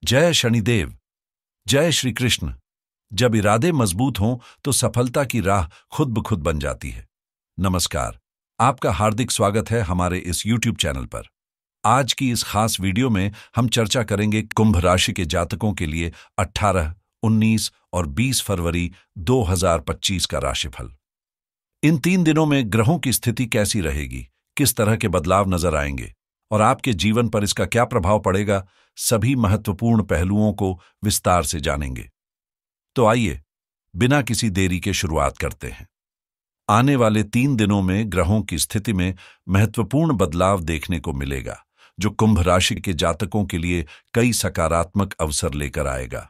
जय शनिदेव। जय श्री कृष्ण। जब इरादे मजबूत हों तो सफलता की राह खुद ब खुद बन जाती है। नमस्कार, आपका हार्दिक स्वागत है हमारे इस YouTube चैनल पर। आज की इस खास वीडियो में हम चर्चा करेंगे कुंभ राशि के जातकों के लिए 18, 19 और 20 फरवरी 2025 का राशिफल। इन 3 दिनों में ग्रहों की स्थिति कैसी रहेगी, किस तरह के बदलाव नजर आएंगे और आपके जीवन पर इसका क्या प्रभाव पड़ेगा, सभी महत्वपूर्ण पहलुओं को विस्तार से जानेंगे। तो आइए बिना किसी देरी के शुरुआत करते हैं। आने वाले 3 दिनों में ग्रहों की स्थिति में महत्वपूर्ण बदलाव देखने को मिलेगा, जो कुंभ राशि के जातकों के लिए कई सकारात्मक अवसर लेकर आएगा।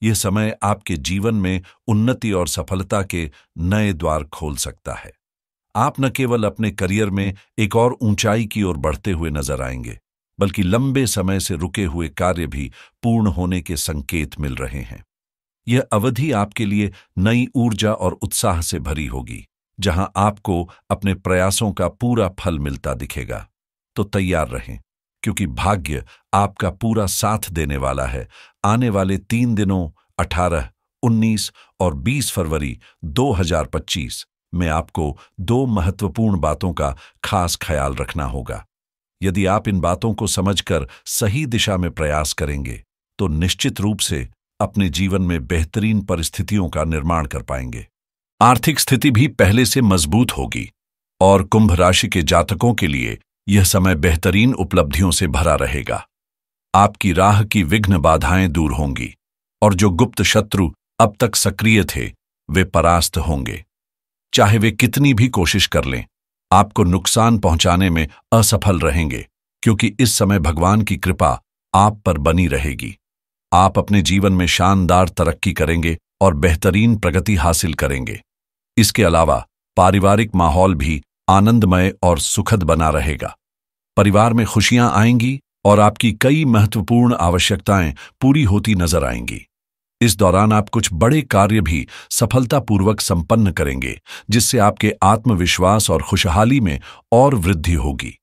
यह समय आपके जीवन में उन्नति और सफलता के नए द्वार खोल सकता है। आप न केवल अपने करियर में एक और ऊंचाई की ओर बढ़ते हुए नजर आएंगे, बल्कि लंबे समय से रुके हुए कार्य भी पूर्ण होने के संकेत मिल रहे हैं। यह अवधि आपके लिए नई ऊर्जा और उत्साह से भरी होगी, जहां आपको अपने प्रयासों का पूरा फल मिलता दिखेगा। तो तैयार रहें, क्योंकि भाग्य आपका पूरा साथ देने वाला है। आने वाले 3 दिनों 18, 19 और 20 फरवरी 2025 में आपको 2 महत्वपूर्ण बातों का खास ख्याल रखना होगा। यदि आप इन बातों को समझकर सही दिशा में प्रयास करेंगे, तो निश्चित रूप से अपने जीवन में बेहतरीन परिस्थितियों का निर्माण कर पाएंगे। आर्थिक स्थिति भी पहले से मजबूत होगी और कुंभ राशि के जातकों के लिए यह समय बेहतरीन उपलब्धियों से भरा रहेगा। आपकी राह की विघ्न बाधाएं दूर होंगी और जो गुप्त शत्रु अब तक सक्रिय थे, वे परास्त होंगे। चाहे वे कितनी भी कोशिश कर लें, आपको नुकसान पहुंचाने में असफल रहेंगे, क्योंकि इस समय भगवान की कृपा आप पर बनी रहेगी। आप अपने जीवन में शानदार तरक्की करेंगे और बेहतरीन प्रगति हासिल करेंगे। इसके अलावा पारिवारिक माहौल भी आनंदमय और सुखद बना रहेगा। परिवार में खुशियां आएंगी और आपकी कई महत्वपूर्ण आवश्यकताएं पूरी होती नजर आएंगी। इस दौरान आप कुछ बड़े कार्य भी सफलतापूर्वक संपन्न करेंगे, जिससे आपके आत्मविश्वास और खुशहाली में और वृद्धि होगी।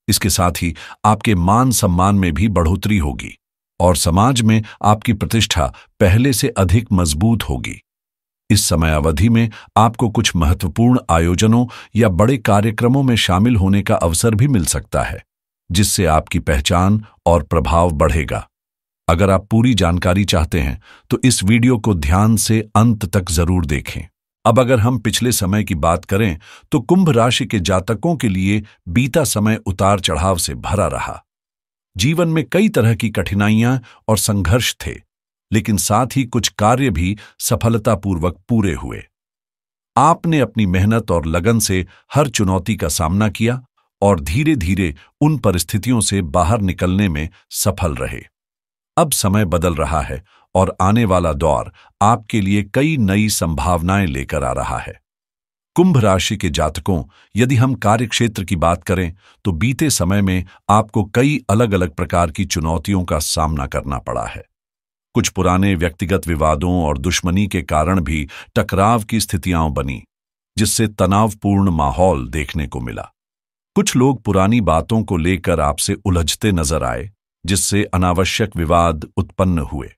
इसके साथ ही आपके मान सम्मान में भी बढ़ोतरी होगी और समाज में आपकी प्रतिष्ठा पहले से अधिक मजबूत होगी। इस समय अवधि में आपको कुछ महत्वपूर्ण आयोजनों या बड़े कार्यक्रमों में शामिल होने का अवसर भी मिल सकता है, जिससे आपकी पहचान और प्रभाव बढ़ेगा। अगर आप पूरी जानकारी चाहते हैं तो इस वीडियो को ध्यान से अंत तक जरूर देखें। अब अगर हम पिछले समय की बात करें तो कुंभ राशि के जातकों के लिए बीता समय उतार चढ़ाव से भरा रहा। जीवन में कई तरह की कठिनाइयां और संघर्ष थे, लेकिन साथ ही कुछ कार्य भी सफलतापूर्वक पूरे हुए। आपने अपनी मेहनत और लगन से हर चुनौती का सामना किया और धीरे धीरे उन परिस्थितियों से बाहर निकलने में सफल रहे। अब समय बदल रहा है और आने वाला दौर आपके लिए कई नई संभावनाएं लेकर आ रहा है। कुंभ राशि के जातकों, यदि हम कार्यक्षेत्र की बात करें तो बीते समय में आपको कई अलग अलग प्रकार की चुनौतियों का सामना करना पड़ा है। कुछ पुराने व्यक्तिगत विवादों और दुश्मनी के कारण भी टकराव की स्थितियां बनी, जिससे तनावपूर्ण माहौल देखने को मिला। कुछ लोग पुरानी बातों को लेकर आपसे उलझते नजर आए, जिससे अनावश्यक विवाद उत्पन्न हुए।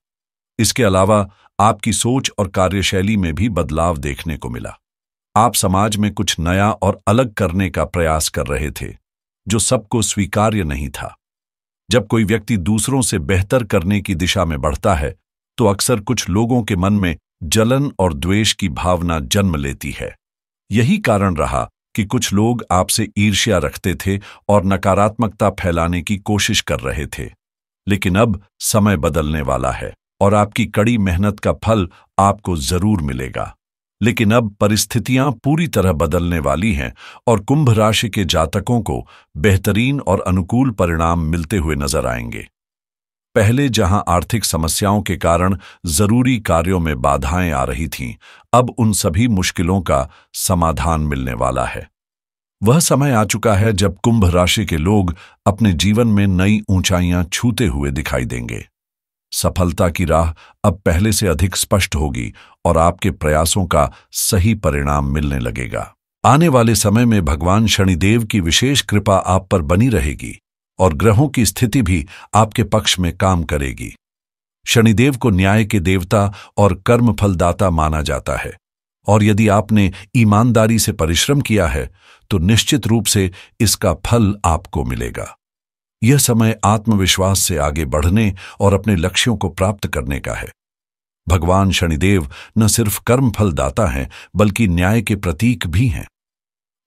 इसके अलावा आपकी सोच और कार्यशैली में भी बदलाव देखने को मिला। आप समाज में कुछ नया और अलग करने का प्रयास कर रहे थे, जो सबको स्वीकार्य नहीं था। जब कोई व्यक्ति दूसरों से बेहतर करने की दिशा में बढ़ता है, तो अक्सर कुछ लोगों के मन में जलन और द्वेष की भावना जन्म लेती है। यही कारण रहा कि कुछ लोग आपसे ईर्ष्या रखते थे और नकारात्मकता फैलाने की कोशिश कर रहे थे। लेकिन अब समय बदलने वाला है और आपकी कड़ी मेहनत का फल आपको जरूर मिलेगा। लेकिन अब परिस्थितियां पूरी तरह बदलने वाली हैं और कुंभ राशि के जातकों को बेहतरीन और अनुकूल परिणाम मिलते हुए नजर आएंगे। पहले जहां आर्थिक समस्याओं के कारण जरूरी कार्यों में बाधाएं आ रही थीं, अब उन सभी मुश्किलों का समाधान मिलने वाला है। वह समय आ चुका है जब कुंभ राशि के लोग अपने जीवन में नई ऊंचाइयां छूते हुए दिखाई देंगे। सफलता की राह अब पहले से अधिक स्पष्ट होगी और आपके प्रयासों का सही परिणाम मिलने लगेगा। आने वाले समय में भगवान शनिदेव की विशेष कृपा आप पर बनी रहेगी और ग्रहों की स्थिति भी आपके पक्ष में काम करेगी। शनिदेव को न्याय के देवता और कर्म फलदाता माना जाता है, और यदि आपने ईमानदारी से परिश्रम किया है तो निश्चित रूप से इसका फल आपको मिलेगा। यह समय आत्मविश्वास से आगे बढ़ने और अपने लक्ष्यों को प्राप्त करने का है। भगवान शनिदेव न सिर्फ कर्म फलदाता हैं बल्कि न्याय के प्रतीक भी हैं।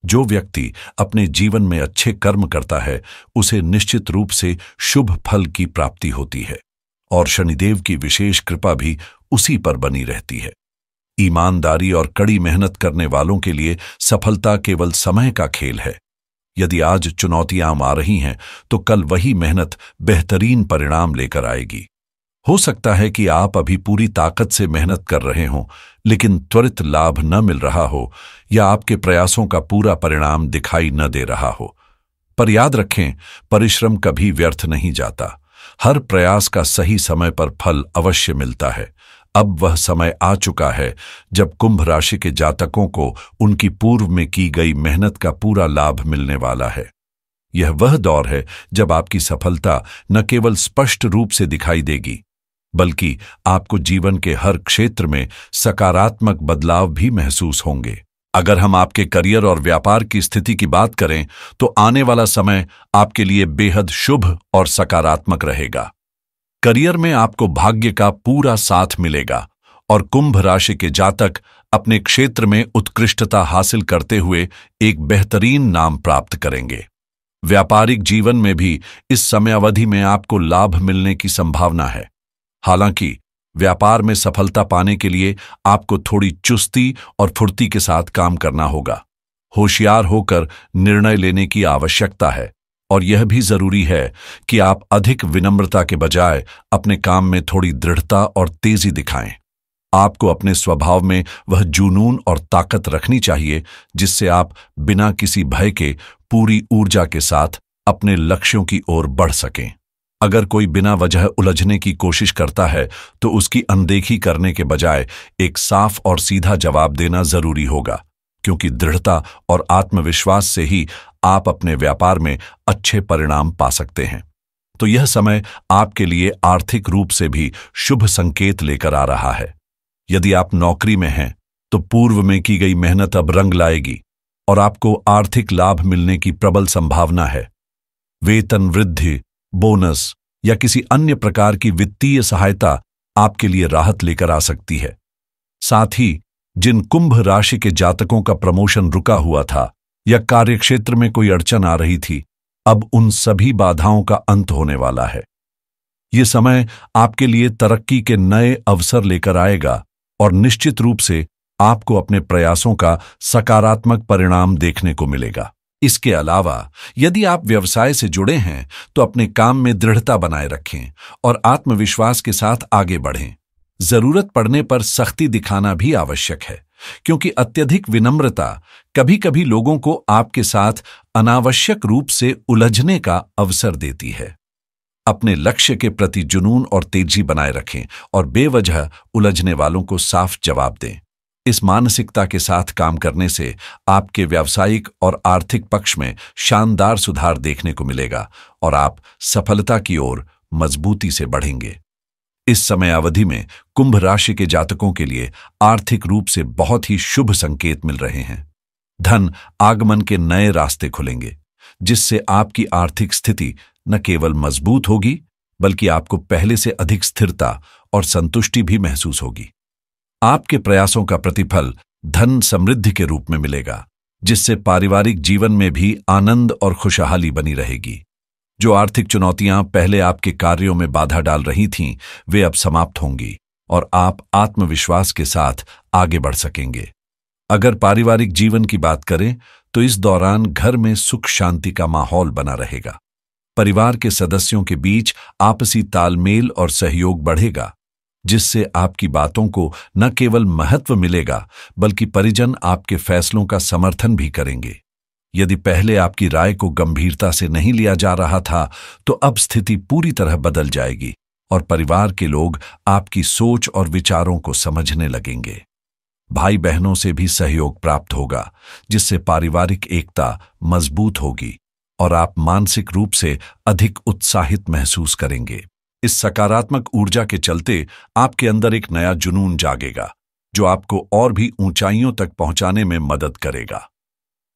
जो व्यक्ति अपने जीवन में अच्छे कर्म करता है उसे निश्चित रूप से शुभ फल की प्राप्ति होती है, और शनिदेव की विशेष कृपा भी उसी पर बनी रहती है। ईमानदारी और कड़ी मेहनत करने वालों के लिए सफलता केवल समय का खेल है। यदि आज चुनौतियां आ रही हैं तो कल वही मेहनत बेहतरीन परिणाम लेकर आएगी। हो सकता है कि आप अभी पूरी ताकत से मेहनत कर रहे हों लेकिन त्वरित लाभ न मिल रहा हो, या आपके प्रयासों का पूरा परिणाम दिखाई न दे रहा हो। पर याद रखें, परिश्रम कभी व्यर्थ नहीं जाता। हर प्रयास का सही समय पर फल अवश्य मिलता है। अब वह समय आ चुका है जब कुंभ राशि के जातकों को उनकी पूर्व में की गई मेहनत का पूरा लाभ मिलने वाला है। यह वह दौर है जब आपकी सफलता न केवल स्पष्ट रूप से दिखाई देगी बल्कि आपको जीवन के हर क्षेत्र में सकारात्मक बदलाव भी महसूस होंगे। अगर हम आपके करियर और व्यापार की स्थिति की बात करें तो आने वाला समय आपके लिए बेहद शुभ और सकारात्मक रहेगा। करियर में आपको भाग्य का पूरा साथ मिलेगा और कुंभ राशि के जातक अपने क्षेत्र में उत्कृष्टता हासिल करते हुए एक बेहतरीन नाम प्राप्त करेंगे। व्यापारिक जीवन में भी इस समयावधि में आपको लाभ मिलने की संभावना है। हालांकि व्यापार में सफलता पाने के लिए आपको थोड़ी चुस्ती और फुर्ती के साथ काम करना होगा। होशियार होकर निर्णय लेने की आवश्यकता है, और यह भी जरूरी है कि आप अधिक विनम्रता के बजाय अपने काम में थोड़ी दृढ़ता और तेजी दिखाएं। आपको अपने स्वभाव में वह जुनून और ताकत रखनी चाहिए जिससे आप बिना किसी भय के पूरी ऊर्जा के साथ अपने लक्ष्यों की ओर बढ़ सकें। अगर कोई बिना वजह उलझने की कोशिश करता है तो उसकी अनदेखी करने के बजाय एक साफ और सीधा जवाब देना जरूरी होगा, क्योंकि दृढ़ता और आत्मविश्वास से ही आप अपने व्यापार में अच्छे परिणाम पा सकते हैं। तो यह समय आपके लिए आर्थिक रूप से भी शुभ संकेत लेकर आ रहा है। यदि आप नौकरी में हैं तो पूर्व में की गई मेहनत अब रंग लाएगी और आपको आर्थिक लाभ मिलने की प्रबल संभावना है। वेतन वृद्धि, बोनस या किसी अन्य प्रकार की वित्तीय सहायता आपके लिए राहत लेकर आ सकती है। साथ ही जिन कुंभ राशि के जातकों का प्रमोशन रुका हुआ था या कार्यक्षेत्र में कोई अड़चन आ रही थी, अब उन सभी बाधाओं का अंत होने वाला है। ये समय आपके लिए तरक्की के नए अवसर लेकर आएगा और निश्चित रूप से आपको अपने प्रयासों का सकारात्मक परिणाम देखने को मिलेगा। इसके अलावा यदि आप व्यवसाय से जुड़े हैं तो अपने काम में दृढ़ता बनाए रखें और आत्मविश्वास के साथ आगे बढ़ें। जरूरत पड़ने पर सख्ती दिखाना भी आवश्यक है, क्योंकि अत्यधिक विनम्रता कभी-कभी लोगों को आपके साथ अनावश्यक रूप से उलझने का अवसर देती है। अपने लक्ष्य के प्रति जुनून और तेजी बनाए रखें और बेवजह उलझने वालों को साफ जवाब दें। इस मानसिकता के साथ काम करने से आपके व्यावसायिक और आर्थिक पक्ष में शानदार सुधार देखने को मिलेगा और आप सफलता की ओर मजबूती से बढ़ेंगे। इस समय अवधि में कुंभ राशि के जातकों के लिए आर्थिक रूप से बहुत ही शुभ संकेत मिल रहे हैं। धन आगमन के नए रास्ते खुलेंगे, जिससे आपकी आर्थिक स्थिति न केवल मजबूत होगी बल्कि आपको पहले से अधिक स्थिरता और संतुष्टि भी महसूस होगी। आपके प्रयासों का प्रतिफल धन समृद्धि के रूप में मिलेगा, जिससे पारिवारिक जीवन में भी आनंद और खुशहाली बनी रहेगी। जो आर्थिक चुनौतियां पहले आपके कार्यों में बाधा डाल रही थीं, वे अब समाप्त होंगी और आप आत्मविश्वास के साथ आगे बढ़ सकेंगे। अगर पारिवारिक जीवन की बात करें तो इस दौरान घर में सुख शांति का माहौल बना रहेगा। परिवार के सदस्यों के बीच आपसी तालमेल और सहयोग बढ़ेगा, जिससे आपकी बातों को न केवल महत्व मिलेगा बल्कि परिजन आपके फैसलों का समर्थन भी करेंगे। यदि पहले आपकी राय को गंभीरता से नहीं लिया जा रहा था तो अब स्थिति पूरी तरह बदल जाएगी और परिवार के लोग आपकी सोच और विचारों को समझने लगेंगे। भाई बहनों से भी सहयोग प्राप्त होगा, जिससे पारिवारिक एकता मजबूत होगी और आप मानसिक रूप से अधिक उत्साहित महसूस करेंगे। इस सकारात्मक ऊर्जा के चलते आपके अंदर एक नया जुनून जागेगा, जो आपको और भी ऊंचाइयों तक पहुंचाने में मदद करेगा।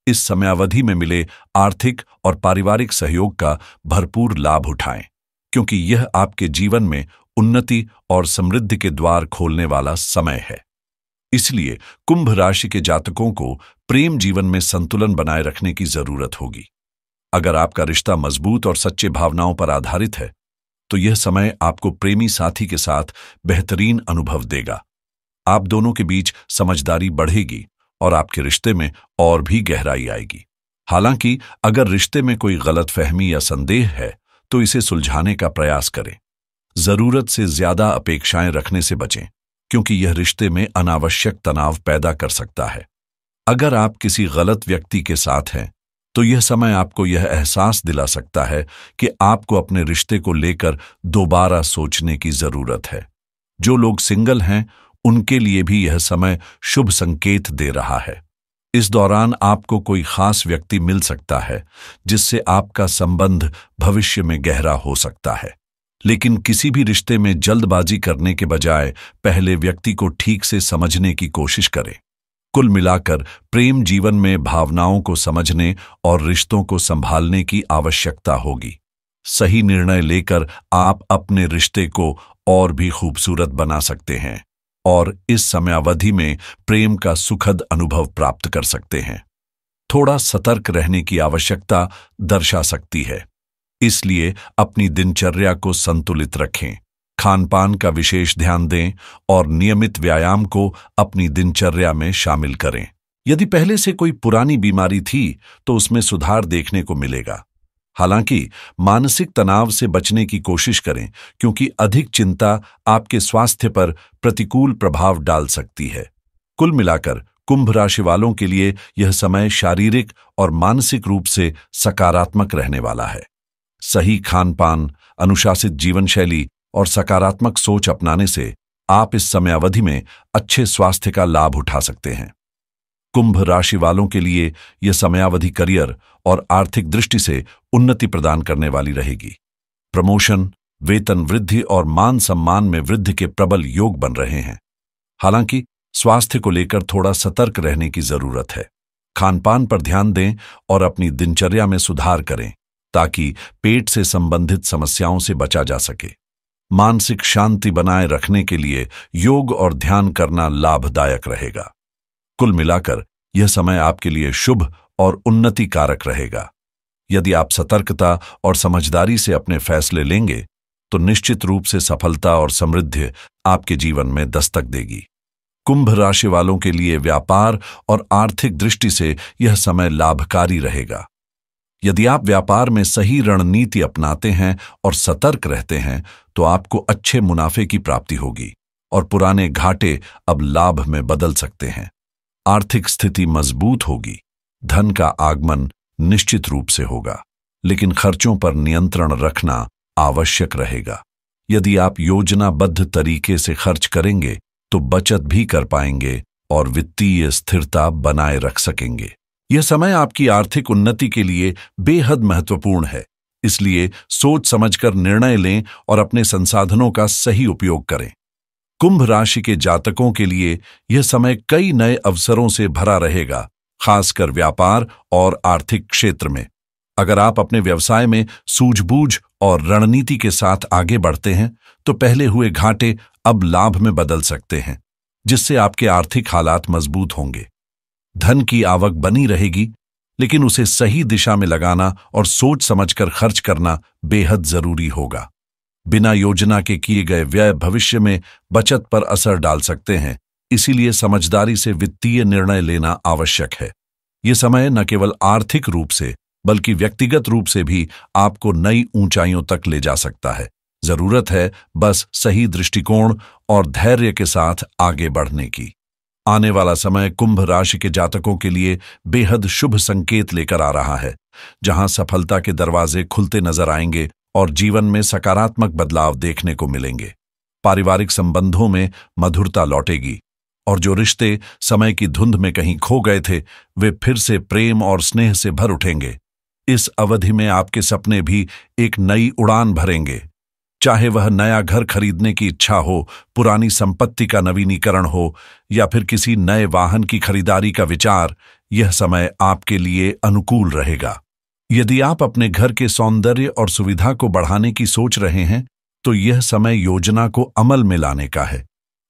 इस समयावधि में मिले आर्थिक और पारिवारिक सहयोग का भरपूर लाभ उठाएं, क्योंकि यह आपके जीवन में उन्नति और समृद्धि के द्वार खोलने वाला समय है। इसलिए कुंभ राशि के जातकों को प्रेम जीवन में संतुलन बनाए रखने की जरूरत होगी। अगर आपका रिश्ता मजबूत और सच्चे भावनाओं पर आधारित है, तो यह समय आपको प्रेमी साथी के साथ बेहतरीन अनुभव देगा। आप दोनों के बीच समझदारी बढ़ेगी और आपके रिश्ते में और भी गहराई आएगी। हालांकि अगर रिश्ते में कोई गलतफहमी या संदेह है, तो इसे सुलझाने का प्रयास करें। जरूरत से ज्यादा अपेक्षाएं रखने से बचें, क्योंकि यह रिश्ते में अनावश्यक तनाव पैदा कर सकता है। अगर आप किसी गलत व्यक्ति के साथ हैं, तो यह समय आपको यह एहसास दिला सकता है कि आपको अपने रिश्ते को लेकर दोबारा सोचने की जरूरत है। जो लोग सिंगल हैं, उनके लिए भी यह समय शुभ संकेत दे रहा है। इस दौरान आपको कोई खास व्यक्ति मिल सकता है, जिससे आपका संबंध भविष्य में गहरा हो सकता है। लेकिन किसी भी रिश्ते में जल्दबाजी करने के बजाय पहले व्यक्ति को ठीक से समझने की कोशिश करें। कुल मिलाकर प्रेम जीवन में भावनाओं को समझने और रिश्तों को संभालने की आवश्यकता होगी। सही निर्णय लेकर आप अपने रिश्ते को और भी खूबसूरत बना सकते हैं और इस समयावधि में प्रेम का सुखद अनुभव प्राप्त कर सकते हैं। थोड़ा सतर्क रहने की आवश्यकता दर्शा सकती है, इसलिए अपनी दिनचर्या को संतुलित रखें, खानपान का विशेष ध्यान दें और नियमित व्यायाम को अपनी दिनचर्या में शामिल करें। यदि पहले से कोई पुरानी बीमारी थी, तो उसमें सुधार देखने को मिलेगा। हालांकि मानसिक तनाव से बचने की कोशिश करें, क्योंकि अधिक चिंता आपके स्वास्थ्य पर प्रतिकूल प्रभाव डाल सकती है। कुल मिलाकर कुंभ राशि वालों के लिए यह समय शारीरिक और मानसिक रूप से सकारात्मक रहने वाला है। सही खानपान, अनुशासित जीवन शैली और सकारात्मक सोच अपनाने से आप इस समयावधि में अच्छे स्वास्थ्य का लाभ उठा सकते हैं। कुंभ राशि वालों के लिए यह समयावधि करियर और आर्थिक दृष्टि से उन्नति प्रदान करने वाली रहेगी। प्रमोशन, वेतन वृद्धि और मान सम्मान में वृद्धि के प्रबल योग बन रहे हैं। हालांकि स्वास्थ्य को लेकर थोड़ा सतर्क रहने की जरूरत है। खानपान पर ध्यान दें और अपनी दिनचर्या में सुधार करें, ताकि पेट से संबंधित समस्याओं से बचा जा सके। मानसिक शांति बनाए रखने के लिए योग और ध्यान करना लाभदायक रहेगा। कुल मिलाकर यह समय आपके लिए शुभ और उन्नति कारक रहेगा। यदि आप सतर्कता और समझदारी से अपने फैसले लेंगे, तो निश्चित रूप से सफलता और समृद्धि आपके जीवन में दस्तक देगी। कुंभ राशि वालों के लिए व्यापार और आर्थिक दृष्टि से यह समय लाभकारी रहेगा। यदि आप व्यापार में सही रणनीति अपनाते हैं और सतर्क रहते हैं, तो आपको अच्छे मुनाफे की प्राप्ति होगी और पुराने घाटे अब लाभ में बदल सकते हैं। आर्थिक स्थिति मजबूत होगी, धन का आगमन निश्चित रूप से होगा, लेकिन खर्चों पर नियंत्रण रखना आवश्यक रहेगा। यदि आप योजनाबद्ध तरीके से खर्च करेंगे, तो बचत भी कर पाएंगे और वित्तीय स्थिरता बनाए रख सकेंगे। यह समय आपकी आर्थिक उन्नति के लिए बेहद महत्वपूर्ण है, इसलिए सोच समझकर निर्णय लें और अपने संसाधनों का सही उपयोग करें। कुंभ राशि के जातकों के लिए यह समय कई नए अवसरों से भरा रहेगा, खासकर व्यापार और आर्थिक क्षेत्र में। अगर आप अपने व्यवसाय में सूझबूझ और रणनीति के साथ आगे बढ़ते हैं, तो पहले हुए घाटे अब लाभ में बदल सकते हैं, जिससे आपके आर्थिक हालात मजबूत होंगे। धन की आवक बनी रहेगी, लेकिन उसे सही दिशा में लगाना और सोच समझकर खर्च करना बेहद जरूरी होगा। बिना योजना के किए गए व्यय भविष्य में बचत पर असर डाल सकते हैं, इसीलिए समझदारी से वित्तीय निर्णय लेना आवश्यक है। यह समय न केवल आर्थिक रूप से, बल्कि व्यक्तिगत रूप से भी आपको नई ऊंचाइयों तक ले जा सकता है। जरूरत है बस सही दृष्टिकोण और धैर्य के साथ आगे बढ़ने की। आने वाला समय कुंभ राशि के जातकों के लिए बेहद शुभ संकेत लेकर आ रहा है, जहां सफलता के दरवाजे खुलते नजर आएंगे और जीवन में सकारात्मक बदलाव देखने को मिलेंगे। पारिवारिक संबंधों में मधुरता लौटेगी और जो रिश्ते समय की धुंध में कहीं खो गए थे, वे फिर से प्रेम और स्नेह से भर उठेंगे। इस अवधि में आपके सपने भी एक नई उड़ान भरेंगे। चाहे वह नया घर खरीदने की इच्छा हो, पुरानी संपत्ति का नवीनीकरण हो या फिर किसी नए वाहन की खरीदारी का विचार, यह समय आपके लिए अनुकूल रहेगा। यदि आप अपने घर के सौंदर्य और सुविधा को बढ़ाने की सोच रहे हैं, तो यह समय योजना को अमल में लाने का है।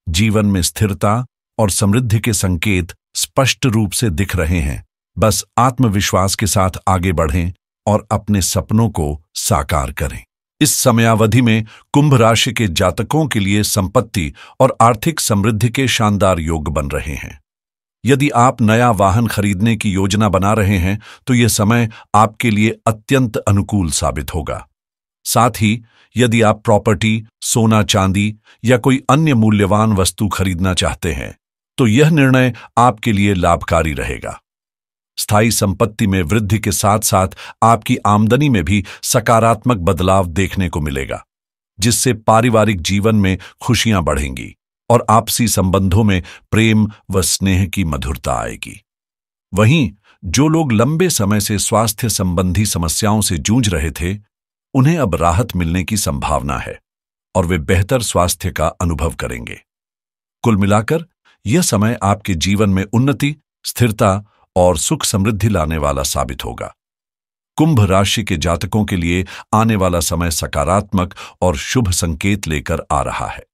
जीवन में स्थिरता और समृद्धि के संकेत स्पष्ट रूप से दिख रहे हैं। बस आत्मविश्वास के साथ आगे बढ़ें और अपने सपनों को साकार करें। इस समयावधि में कुंभ राशि के जातकों के लिए संपत्ति और आर्थिक समृद्धि के शानदार योग बन रहे हैं। यदि आप नया वाहन खरीदने की योजना बना रहे हैं, तो यह समय आपके लिए अत्यंत अनुकूल साबित होगा। साथ ही यदि आप प्रॉपर्टी, सोना चांदी या कोई अन्य मूल्यवान वस्तु खरीदना चाहते हैं, तो यह निर्णय आपके लिए लाभकारी रहेगा। स्थायी संपत्ति में वृद्धि के साथ साथ आपकी आमदनी में भी सकारात्मक बदलाव देखने को मिलेगा, जिससे पारिवारिक जीवन में खुशियां बढ़ेंगी और आपसी संबंधों में प्रेम व स्नेह की मधुरता आएगी। वहीं जो लोग लंबे समय से स्वास्थ्य संबंधी समस्याओं से जूझ रहे थे, उन्हें अब राहत मिलने की संभावना है और वे बेहतर स्वास्थ्य का अनुभव करेंगे। कुल मिलाकर यह समय आपके जीवन में उन्नति, स्थिरता और सुख समृद्धि लाने वाला साबित होगा। कुंभ राशि के जातकों के लिए आने वाला समय सकारात्मक और शुभ संकेत लेकर आ रहा है।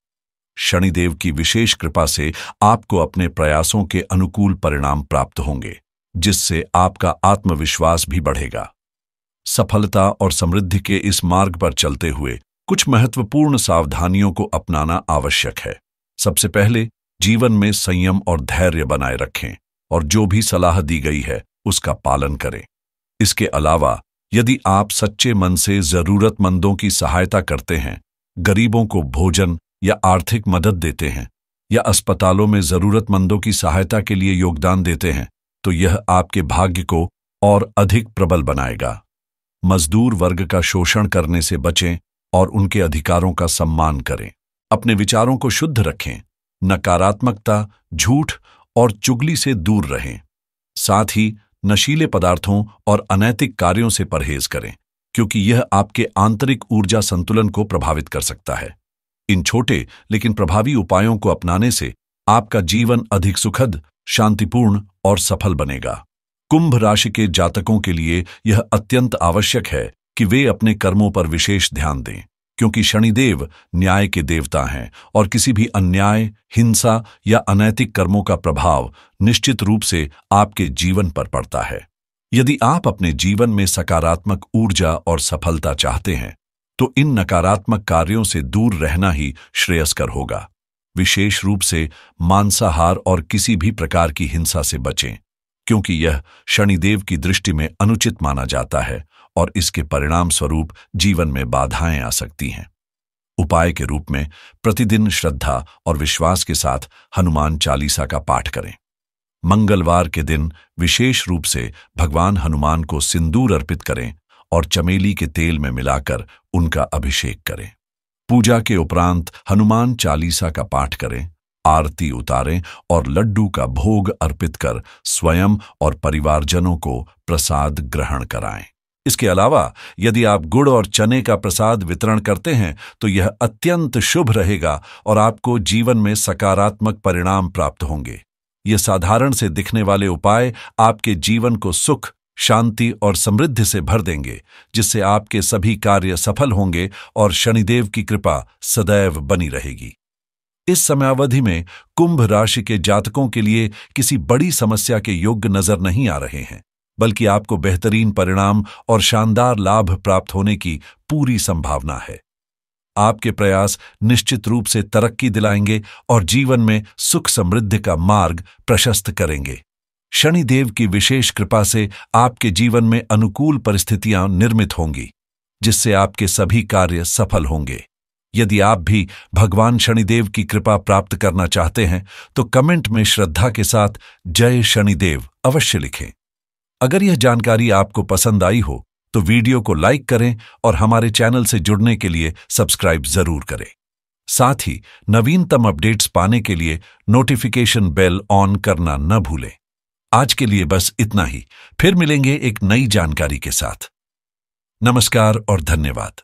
शनिदेव की विशेष कृपा से आपको अपने प्रयासों के अनुकूल परिणाम प्राप्त होंगे, जिससे आपका आत्मविश्वास भी बढ़ेगा। सफलता और समृद्धि के इस मार्ग पर चलते हुए कुछ महत्वपूर्ण सावधानियों को अपनाना आवश्यक है। सबसे पहले जीवन में संयम और धैर्य बनाए रखें और जो भी सलाह दी गई है उसका पालन करें। इसके अलावा यदि आप सच्चे मन से जरूरतमंदों की सहायता करते हैं, गरीबों को भोजन या आर्थिक मदद देते हैं या अस्पतालों में जरूरतमंदों की सहायता के लिए योगदान देते हैं, तो यह आपके भाग्य को और अधिक प्रबल बनाएगा। मजदूर वर्ग का शोषण करने से बचें और उनके अधिकारों का सम्मान करें। अपने विचारों को शुद्ध रखें, नकारात्मकता, झूठ और चुगली से दूर रहें। साथ ही नशीले पदार्थों और अनैतिक कार्यों से परहेज करें, क्योंकि यह आपके आंतरिक ऊर्जा संतुलन को प्रभावित कर सकता है। इन छोटे लेकिन प्रभावी उपायों को अपनाने से आपका जीवन अधिक सुखद, शांतिपूर्ण और सफल बनेगा। कुंभ राशि के जातकों के लिए यह अत्यंत आवश्यक है कि वे अपने कर्मों पर विशेष ध्यान दें, क्योंकि शनिदेव न्याय के देवता हैं और किसी भी अन्याय, हिंसा या अनैतिक कर्मों का प्रभाव निश्चित रूप से आपके जीवन पर पड़ता है। यदि आप अपने जीवन में सकारात्मक ऊर्जा और सफलता चाहते हैं, तो इन नकारात्मक कार्यों से दूर रहना ही श्रेयस्कर होगा। विशेष रूप से मांसाहार और किसी भी प्रकार की हिंसा से बचें, क्योंकि यह शनिदेव की दृष्टि में अनुचित माना जाता है और इसके परिणाम स्वरूप जीवन में बाधाएं आ सकती हैं। उपाय के रूप में प्रतिदिन श्रद्धा और विश्वास के साथ हनुमान चालीसा का पाठ करें। मंगलवार के दिन विशेष रूप से भगवान हनुमान को सिंदूर अर्पित करें और चमेली के तेल में मिलाकर उनका अभिषेक करें। पूजा के उपरांत हनुमान चालीसा का पाठ करें, आरती उतारें और लड्डू का भोग अर्पित कर स्वयं और परिवारजनों को प्रसाद ग्रहण कराएं। इसके अलावा यदि आप गुड़ और चने का प्रसाद वितरण करते हैं, तो यह अत्यंत शुभ रहेगा और आपको जीवन में सकारात्मक परिणाम प्राप्त होंगे। ये साधारण से दिखने वाले उपाय आपके जीवन को सुख, शांति और समृद्धि से भर देंगे, जिससे आपके सभी कार्य सफल होंगे और शनिदेव की कृपा सदैव बनी रहेगी। इस समयावधि में कुंभ राशि के जातकों के लिए किसी बड़ी समस्या के योग नजर नहीं आ रहे हैं, बल्कि आपको बेहतरीन परिणाम और शानदार लाभ प्राप्त होने की पूरी संभावना है। आपके प्रयास निश्चित रूप से तरक्की दिलाएंगे और जीवन में सुख समृद्धि का मार्ग प्रशस्त करेंगे। शनिदेव की विशेष कृपा से आपके जीवन में अनुकूल परिस्थितियां निर्मित होंगी, जिससे आपके सभी कार्य सफल होंगे। यदि आप भी भगवान शनिदेव की कृपा प्राप्त करना चाहते हैं, तो कमेंट में श्रद्धा के साथ जय शनिदेव अवश्य लिखें। अगर यह जानकारी आपको पसंद आई हो, तो वीडियो को लाइक करें और हमारे चैनल से जुड़ने के लिए सब्सक्राइब जरूर करें। साथ ही नवीनतम अपडेट्स पाने के लिए नोटिफिकेशन बेल ऑन करना न भूलें। आज के लिए बस इतना ही, फिर मिलेंगे एक नई जानकारी के साथ। नमस्कार और धन्यवाद।